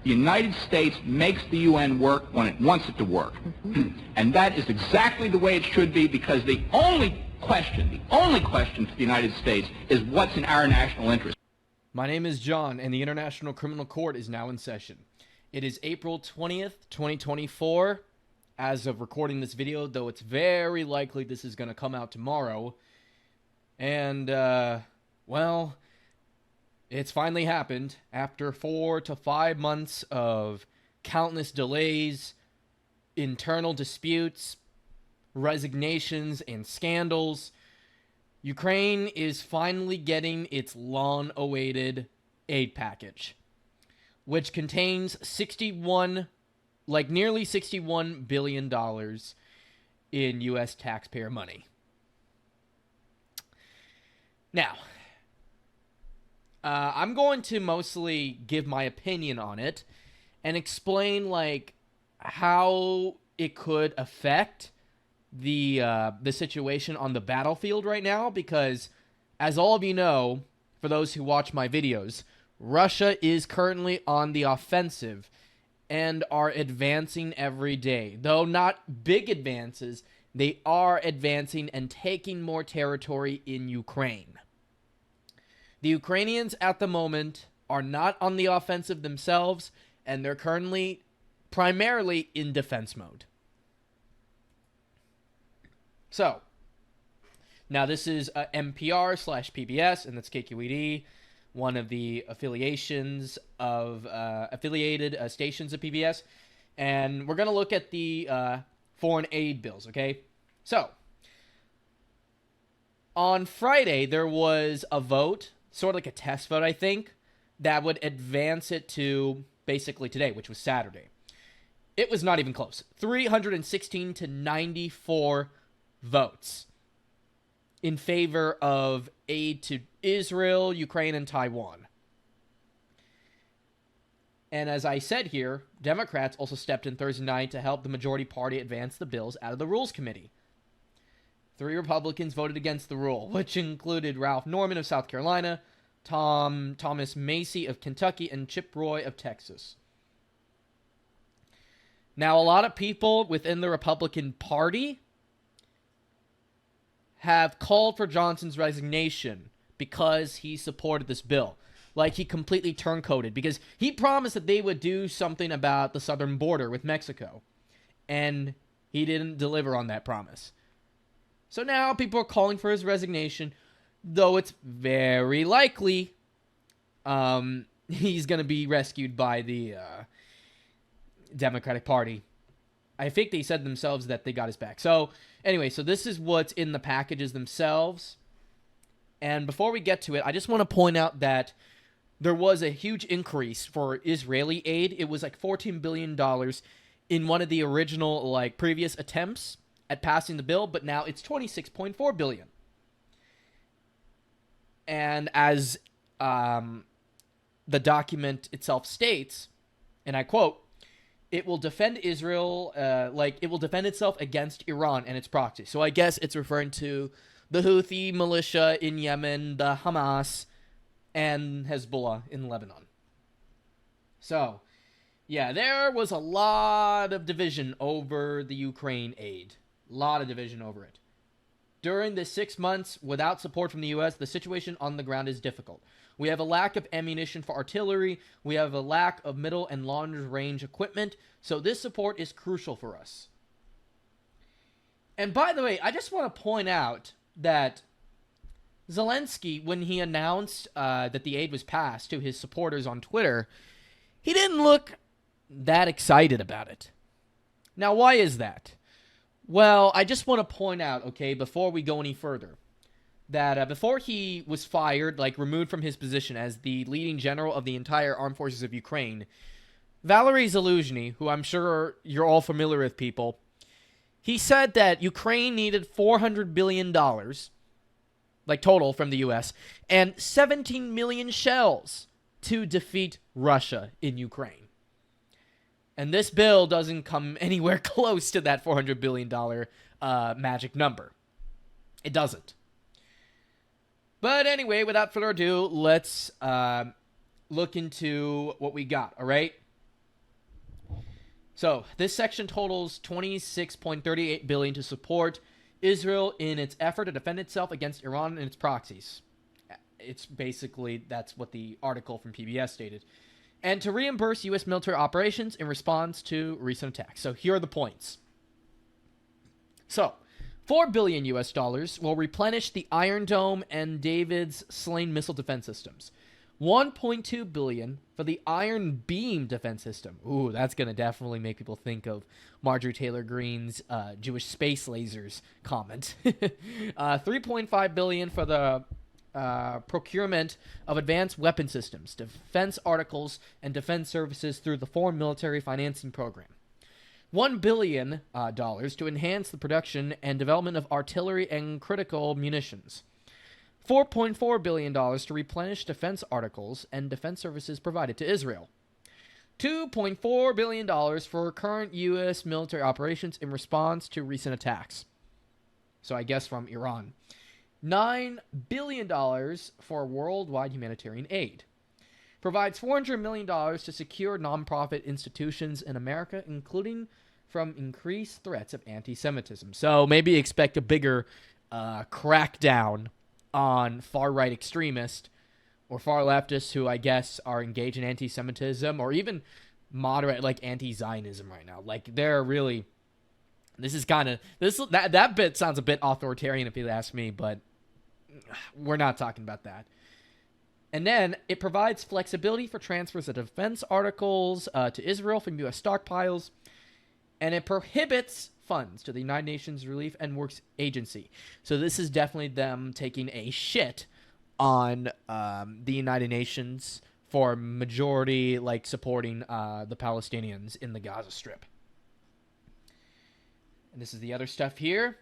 The United States makes the UN work when it wants it to work. And that is exactly the way it should be, because the only question to the United States is what's in our national interest. My name is John, and the International Criminal Court is now in session. It is April 20th, 2024, as of recording this video, though it's very likely this is going to come out tomorrow. And, well, it's finally happened. After 4 to 5 months of countless delays, internal disputes, resignations, and scandals, Ukraine is finally getting its long-awaited aid package, which contains nearly $61 billion in U.S. taxpayer money. Now, I'm going to mostly give my opinion on it and explain, how it could affect the situation on the battlefield right now, because, as all of you know, for those who watch my videos, Russia is currently on the offensive and are advancing every day. Though not big advances, they are advancing and taking more territory in Ukraine. The Ukrainians at the moment are not on the offensive themselves, and they're currently primarily in defense mode. So, now this is NPR/PBS, and that's KQED, one of the affiliations of affiliated stations of PBS, and we're going to look at the foreign aid bills, okay? So, on Friday, there was a vote, sort of like a test vote, I think, that would advance it to basically today, which was Saturday. It was not even close. 316 to 94 votes in favor of aid to Israel, Ukraine, and Taiwan. And as I said here, Democrats also stepped in Thursday night to help the majority party advance the bills out of the Rules Committee. 3 Republicans voted against the rule, which included Ralph Norman of South Carolina, Thomas Macy of Kentucky, and Chip Roy of Texas. Now, a lot of people within the Republican Party have called for Johnson's resignation because he supported this bill. He completely turncoated, because he promised that they would do something about the southern border with Mexico, and he didn't deliver on that promise. So now people are calling for his resignation, though it's very likely he's going to be rescued by the Democratic Party. I think they said themselves that they got his back. So anyway, so this is what's in the packages themselves. And before we get to it, I just want to point out that there was a huge increase for Israeli aid. It was like $14 billion in one of the original previous attempts at passing the bill, but now it's $26.4 billion. And as the document itself states, and I quote, "It will defend Israel, it will defend itself against Iran and its proxies." So I guess it's referring to the Houthi militia in Yemen, the Hamas, and Hezbollah in Lebanon. So, yeah, there was a lot of division over the Ukraine aid. A lot of division over it. During the 6 months without support from the U.S., the situation on the ground is difficult. We have a lack of ammunition for artillery. We have a lack of middle and long-range equipment. So this support is crucial for us. And by the way, I just want to point out that Zelensky, when he announced that the aid was passed to his supporters on Twitter, he didn't look that excited about it. Now, why is that? Well, I just want to point out, okay, before we go any further, that before he was fired, removed from his position as the leading general of the entire armed forces of Ukraine, Valery Zaluzhny, who I'm sure you're all familiar with, people, he said that Ukraine needed $400 billion, total from the U.S., and 17 million shells to defeat Russia in Ukraine. And this bill doesn't come anywhere close to that $400 billion magic number. It doesn't. But anyway, without further ado, let's look into what we got, all right? So this section totals $26.38 billion to support Israel in its effort to defend itself against Iran and its proxies. It's basically, that's what the article from PBS stated. And to reimburse U.S. military operations in response to recent attacks. So here are the points. So, $4 billion US dollars will replenish the Iron Dome and David's Sling missile defense systems. $1.2 billion for the Iron Beam defense system. Ooh, that's going to definitely make people think of Marjorie Taylor Greene's Jewish space lasers comment. $3.5 billion for the procurement of advanced weapon systems, defense articles, and defense services through the Foreign Military Financing Program. $1 billion to enhance the production and development of artillery and critical munitions. $4.4 billion to replenish defense articles and defense services provided to Israel. $2.4 billion for current U.S. military operations in response to recent attacks. So I guess from Iran. $9 billion for worldwide humanitarian aid. Provides $400 million to secure nonprofit institutions in America, including from increased threats of anti-Semitism. So maybe expect a bigger crackdown on far-right extremists or far leftists who I guess are engaged in anti-Semitism or even moderate like anti-Zionism right now. Like they're really, that bit sounds a bit authoritarian if you ask me, but we're not talking about that. And then it provides flexibility for transfers of defense articles to Israel from U.S. stockpiles, and it prohibits funds to the United Nations Relief and Works Agency. So this is definitely them taking a shit on the United Nations for majority, like, supporting the Palestinians in the Gaza Strip. And this is the other stuff here.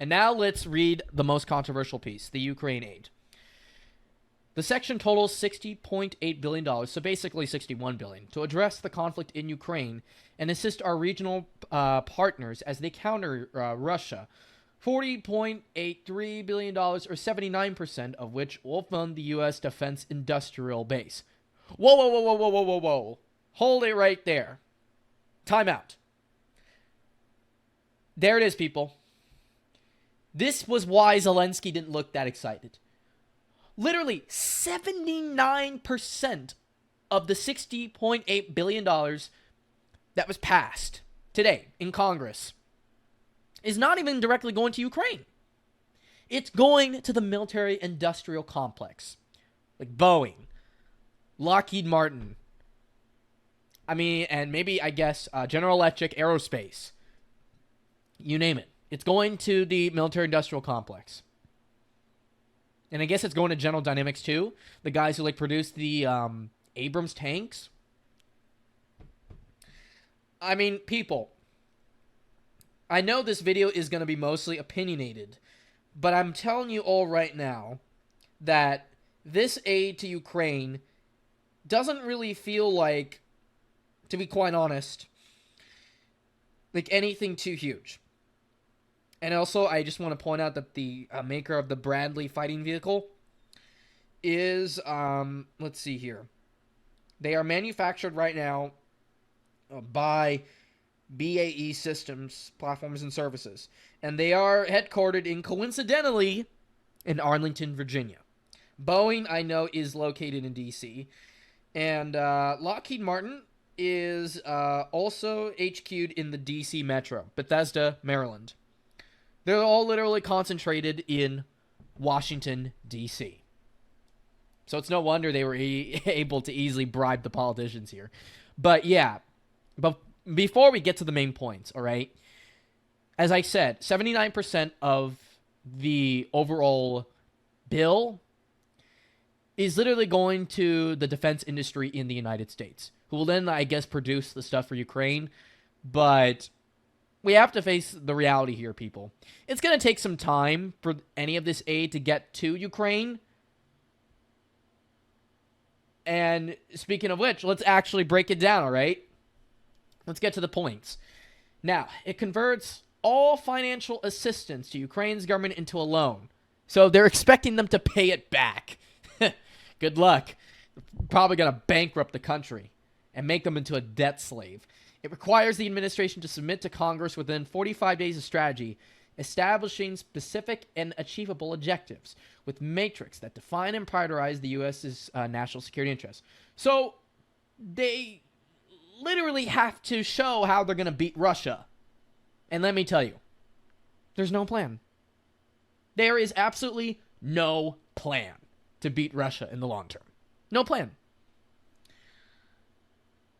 And now let's read the most controversial piece, the Ukraine aid. The section totals $60.8 billion, so basically $61 billion, to address the conflict in Ukraine and assist our regional partners as they counter Russia. $40.83 billion, or 79% of which will fund the U.S. defense industrial base. Whoa, whoa, whoa, whoa, whoa, whoa, whoa, whoa. Hold it right there. Time out. There it is, people. This was why Zelensky didn't look that excited. Literally 79% of the $60.8 billion that was passed today in Congress is not even directly going to Ukraine. It's going to the military-industrial complex. Like Boeing, Lockheed Martin, and maybe, I guess, General Electric, Aerospace. You name it. It's going to the military-industrial complex. And I guess it's going to General Dynamics too. The guys who produce the Abrams tanks. People, I know this video is going to be mostly opinionated, but I'm telling you all right now that this aid to Ukraine doesn't really feel like, to be quite honest, like anything too huge. And also, I just want to point out that the maker of the Bradley fighting vehicle is, let's see here. They are manufactured right now by BAE Systems, Platforms and Services. And they are headquartered coincidentally, in Arlington, Virginia. Boeing, I know, is located in D.C. And Lockheed Martin is also HQ'd in the D.C. Metro, Bethesda, Maryland. They're all literally concentrated in Washington, D.C. So it's no wonder they were able to easily bribe the politicians here. But yeah, but before we get to the main points, all right? As I said, 79% of the overall bill is literally going to the defense industry in the United States, who will then, I guess, produce the stuff for Ukraine. But we have to face the reality here, people. It's going to take some time for any of this aid to get to Ukraine. And speaking of which, let's actually break it down, all right? Let's get to the points. Now, it converts all financial assistance to Ukraine's government into a loan. So they're expecting them to pay it back. Good luck. Probably going to bankrupt the country. and make them into a debt slave. It requires the administration to submit to Congress within 45 days a strategy establishing specific and achievable objectives with matrix that define and prioritize the U.S.'s national security interests. So they literally have to show how they're going to beat Russia. And let me tell you, there's no plan. There is absolutely no plan to beat Russia in the long term. No plan.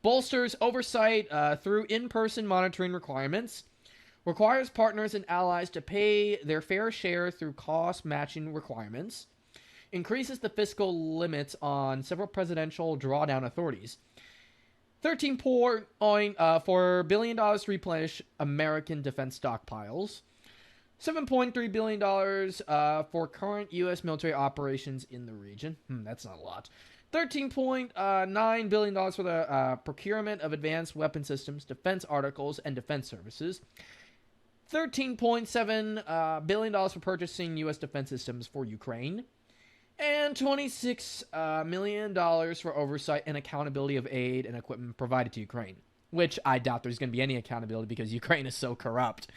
Bolsters oversight through in-person monitoring requirements. Requires partners and allies to pay their fair share through cost matching requirements. Increases the fiscal limits on several presidential drawdown authorities. $13.4 billion to replenish American defense stockpiles. $7.3 billion for current U.S. military operations in the region. That's not a lot. $13.9 billion for the procurement of advanced weapon systems, defense articles, and defense services. $13.7 billion for purchasing U.S. defense systems for Ukraine. And $26 million for oversight and accountability of aid and equipment provided to Ukraine. Which I doubt there's going to be any accountability because Ukraine is so corrupt.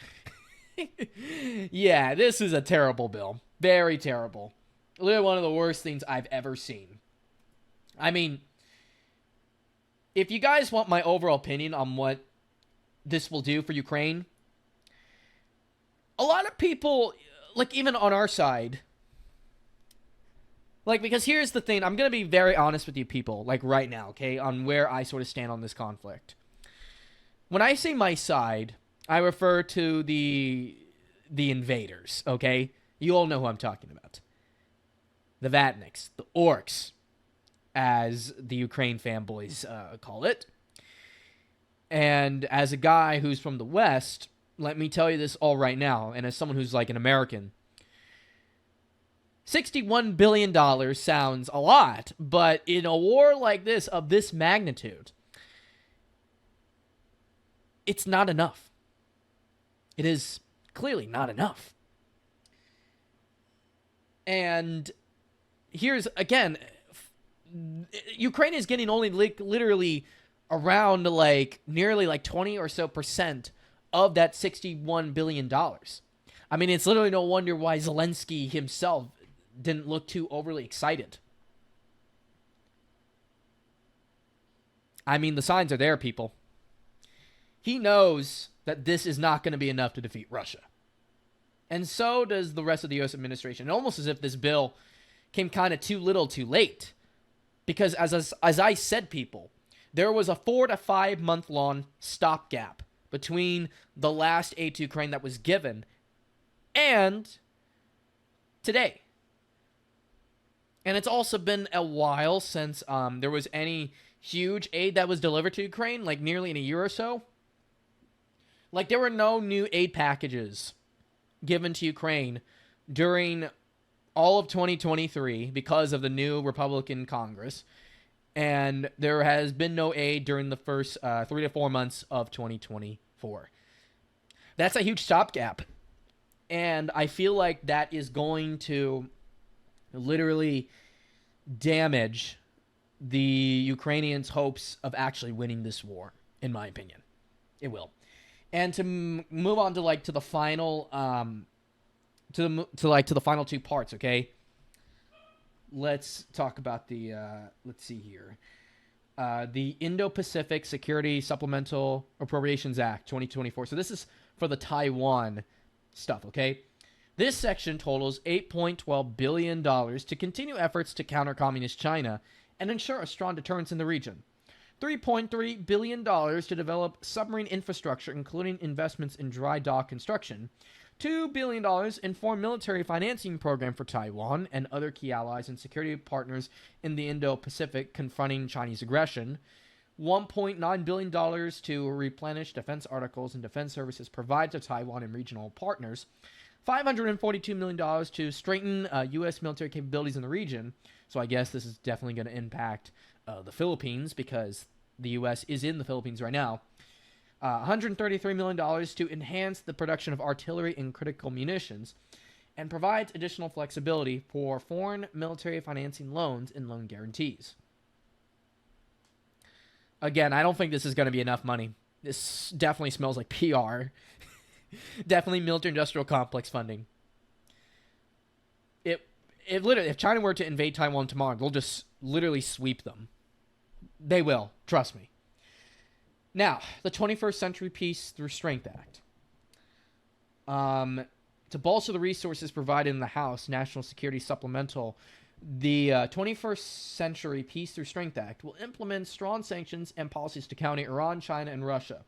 Yeah, this is a terrible bill. Very terrible. Literally one of the worst things I've ever seen. I mean, if you guys want my overall opinion on what this will do for Ukraine, a lot of people, like even on our side, like, because here's the thing, I'm going to be very honest with you people, like right now, okay, on where I sort of stand on this conflict. When I say my side, I refer to the invaders, okay? You all know who I'm talking about. The Vatniks, the orcs, as the Ukraine fanboys call it. And as a guy who's from the West, let me tell you this all right now, and as someone who's like an American, $61 billion sounds a lot, but in a war like this, of this magnitude, it's not enough. It is clearly not enough. And here's, again, Ukraine is getting only literally around nearly 20 or so percent of that $61 billion. I mean, it's literally no wonder why Zelensky himself didn't look too overly excited. I mean, the signs are there, people. He knows that this is not going to be enough to defeat Russia. And so does the rest of the U.S. administration. Almost as if this bill came kind of too little too late. Because as I said, people, there was a 4 to 5 month long stopgap between the last aid to Ukraine that was given and today. And it's also been a while since there was any huge aid that was delivered to Ukraine, like nearly in a year or so. Like, there were no new aid packages given to Ukraine during all of 2023 because of the new Republican Congress. And there has been no aid during the first 3 to 4 months of 2024. That's a huge stopgap. And I feel like that is going to literally damage the Ukrainians' hopes of actually winning this war, in my opinion. It will. And to move on to the final to the final two parts, okay? Let's talk about the let's see here. The Indo-Pacific Security Supplemental Appropriations Act 2024. So this is for the Taiwan stuff, okay? This section totals $8.12 billion to continue efforts to counter communist China and ensure a strong deterrence in the region. $3.3 billion to develop submarine infrastructure, including investments in dry dock construction. $2 billion in foreign military financing program for Taiwan and other key allies and security partners in the Indo-Pacific confronting Chinese aggression. $1.9 billion to replenish defense articles and defense services provided to Taiwan and regional partners. $542 million to strengthen U.S. military capabilities in the region. So I guess this is definitely going to impact the Philippines because the U.S. is in the Philippines right now. $133 million to enhance the production of artillery and critical munitions and provides additional flexibility for foreign military financing loans and loan guarantees. Again, I don't think this is going to be enough money. This definitely smells like PR. Definitely military-industrial complex funding. It literally, if China were to invade Taiwan tomorrow, they'll just literally sweep them. They will. Trust me. Now, the 21st Century Peace Through Strength Act. To bolster the resources provided in the House National Security Supplemental, the 21st Century Peace Through Strength Act will implement strong sanctions and policies to counter Iran, China, and Russia.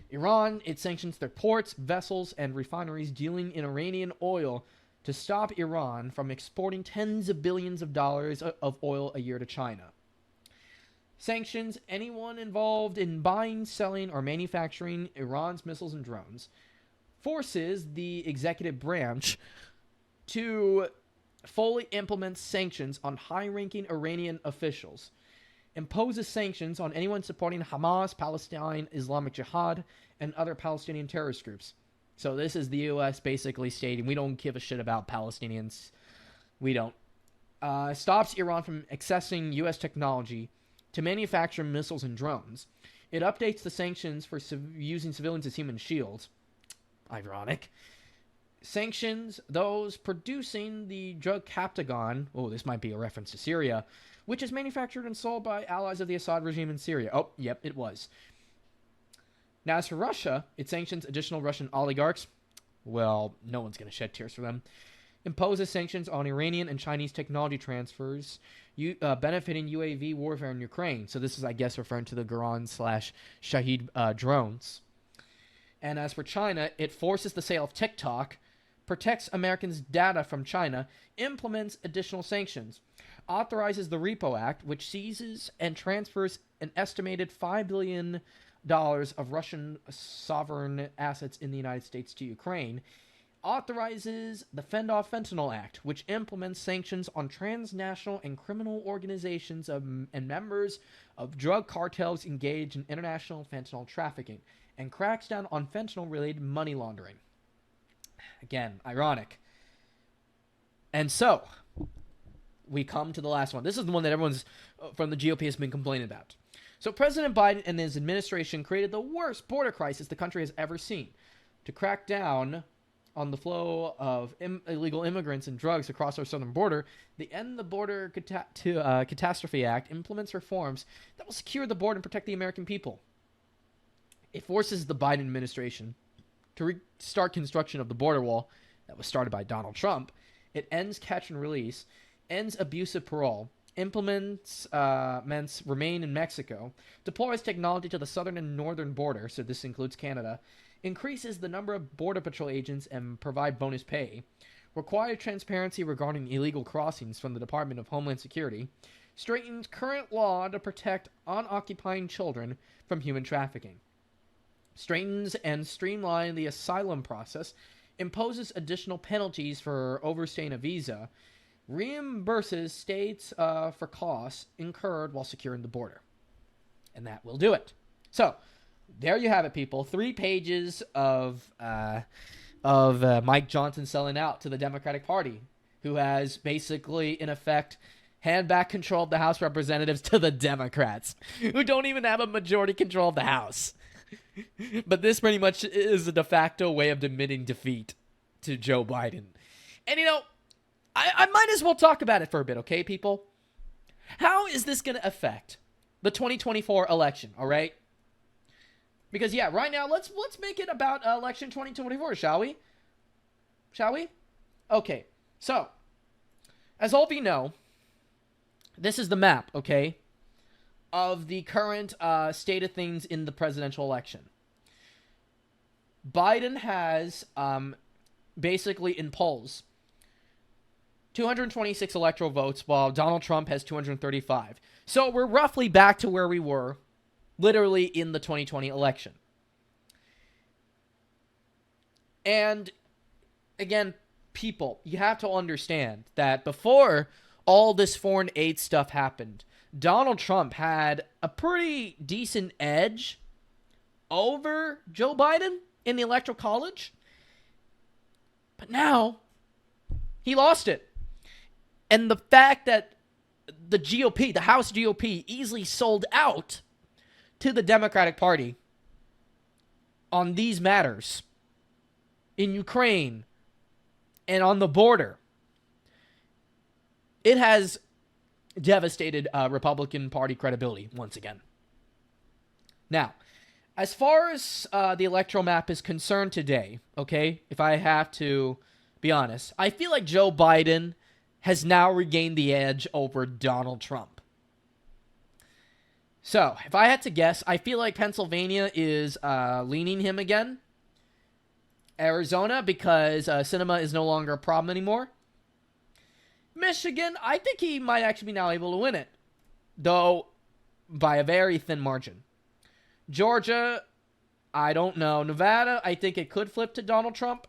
Iran, it sanctions their ports, vessels, and refineries dealing in Iranian oil to stop Iran from exporting tens of billions of dollars of oil a year to China. Sanctions anyone involved in buying, selling, or manufacturing Iran's missiles and drones. Forces the executive branch to fully implement sanctions on high-ranking Iranian officials. Imposes sanctions on anyone supporting Hamas, Palestine, Islamic Jihad, and other Palestinian terrorist groups. So this is the U.S. basically stating, we don't give a shit about Palestinians. We don't. Stops Iran from accessing U.S. technology to manufacture missiles and drones. It updates the sanctions for using civilians as human shields. Ironic. Sanctions those producing the drug Captagon. Oh, this might be a reference to Syria, which is manufactured and sold by allies of the Assad regime in Syria. Oh, yep, it was. Now, as for Russia, it sanctions additional Russian oligarchs. Well, no one's going to shed tears for them. Imposes sanctions on Iranian and Chinese technology transfers benefiting UAV warfare in Ukraine. So this is, I guess, referring to the Garan/Shahid drones. And as for China, it forces the sale of TikTok, protects Americans' data from China, implements additional sanctions, authorizes the Repo Act, which seizes and transfers an estimated $5 billion of Russian sovereign assets in the United States to Ukraine, authorizes the Fend-Off Fentanyl Act, which implements sanctions on transnational and criminal organizations and members of drug cartels engaged in international fentanyl trafficking, and cracks down on fentanyl-related money laundering. Again, ironic. And so, we come to the last one. This is the one that everyone's from the GOP has been complaining about. So President Biden and his administration created the worst border crisis the country has ever seen. To crack down on the flow of illegal immigrants and drugs across our southern border, the End the Border Catastrophe Act implements reforms that will secure the border and protect the American people. It forces the Biden administration to restart construction of the border wall that was started by Donald Trump. It ends catch and release, ends abusive parole, implements remain in Mexico, deploys technology to the southern and northern border, so this includes Canada, increases the number of Border Patrol agents and provide bonus pay, require transparency regarding illegal crossings from the Department of Homeland Security, straightens current law to protect unoccupying children from human trafficking, straightens and streamlines the asylum process, imposes additional penalties for overstaying a visa, reimburses states for costs incurred while securing the border. And that will do it. So, there you have it, people. 3 pages of Mike Johnson selling out to the Democratic Party, who has basically, in effect, hand back control of the House of Representatives to the Democrats, who don't even have a majority control of the House. But this pretty much is a de facto way of admitting defeat to Joe Biden. And, you know, I might as well talk about it for a bit, okay, people? How is this going to affect the 2024 election, all right? Because, yeah, right now, let's make it about election 2024, shall we? Shall we? Okay, so, as all of you know, this is the map, okay, of the current state of things in the presidential election. Biden has, basically in polls, 226 electoral votes, while Donald Trump has 235. So we're roughly back to where we were, literally, in the 2020 election. And, again, people, you have to understand that before all this foreign aid stuff happened, Donald Trump had a pretty decent edge over Joe Biden in the Electoral College. But now, he lost it. And the fact that the GOP, the House GOP, easily sold out to the Democratic Party on these matters in Ukraine and on the border, it has devastated Republican Party credibility once again. Now, as far as the electoral map is concerned today, okay, if I have to be honest, I feel like Joe Biden has now regained the edge over Donald Trump. So, if I had to guess, I feel like Pennsylvania is leaning him again. Arizona, because cinema is no longer a problem anymore. Michigan, I think he might actually be now able to win it, though by a very thin margin. Georgia, I don't know. Nevada, I think it could flip to Donald Trump.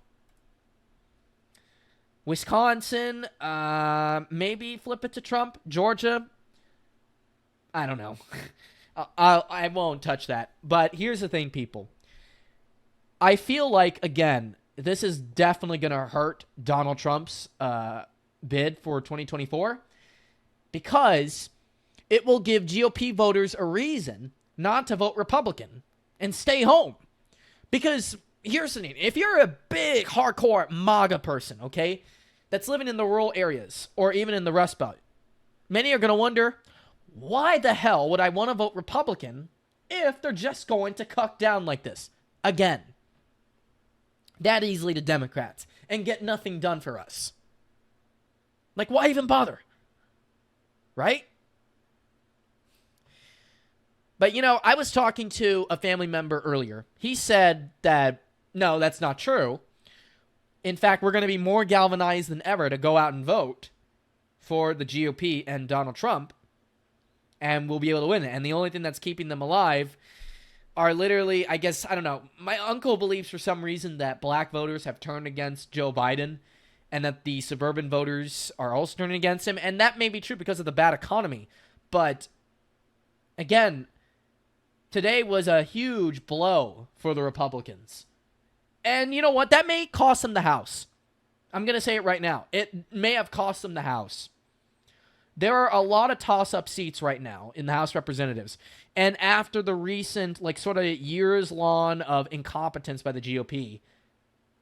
Wisconsin, maybe flip it to Trump. Georgia, I don't know. I won't touch that. But here's the thing, people. I feel like, again, this is definitely going to hurt Donald Trump's bid for 2024 because it will give GOP voters a reason not to vote Republican and stay home. Because here's the thing. If you're a big, hardcore MAGA person, okay, that's living in the rural areas or even in the Rust Belt, many are going to wonder, why the hell would I want to vote Republican if they're just going to cuck down like this again? That easily to Democrats and get nothing done for us. Like, why even bother? Right? But, you know, I was talking to a family member earlier. He said that, no, that's not true. In fact, we're going to be more galvanized than ever to go out and vote for the GOP and Donald Trump, and we'll be able to win it. And the only thing that's keeping them alive are literally, I guess, I don't know. My uncle believes for some reason that black voters have turned against Joe Biden and that the suburban voters are also turning against him. And that may be true because of the bad economy. But, again, today was a huge blow for the Republicans. And you know what? That may cost them the House. I'm going to say it right now. It may have cost them the House. There are a lot of toss-up seats right now in the House of Representatives. And after the recent, like, sort of years-long of incompetence by the GOP,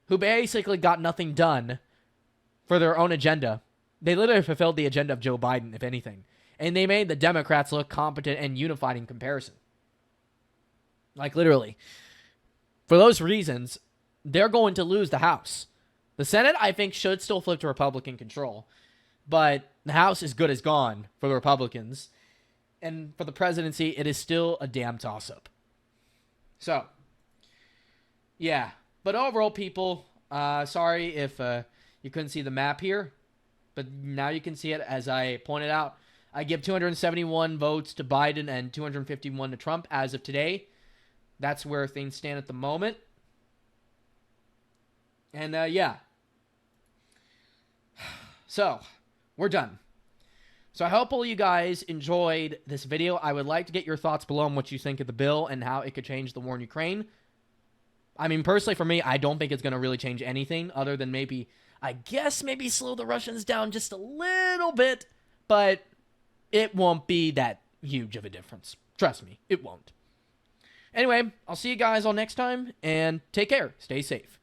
who basically got nothing done for their own agenda, they literally fulfilled the agenda of Joe Biden, if anything. And they made the Democrats look competent and unified in comparison. Like, literally. For those reasons, they're going to lose the House. The Senate, I think, should still flip to Republican control. But the House is good as gone for the Republicans. And for the presidency, it is still a damn toss-up. So, yeah. But overall, people, sorry if you couldn't see the map here. But now you can see it. As I pointed out, I give 271 votes to Biden and 251 to Trump as of today. That's where things stand at the moment. And, yeah. So, we're done. So I hope all you guys enjoyed this video. I would like to get your thoughts below on what you think of the bill and how it could change the war in Ukraine. I mean, personally, for me, I don't think it's going to really change anything other than maybe, I guess, maybe slow the Russians down just a little bit. But it won't be that huge of a difference. Trust me, it won't. Anyway, I'll see you guys all next time, and take care. Stay safe.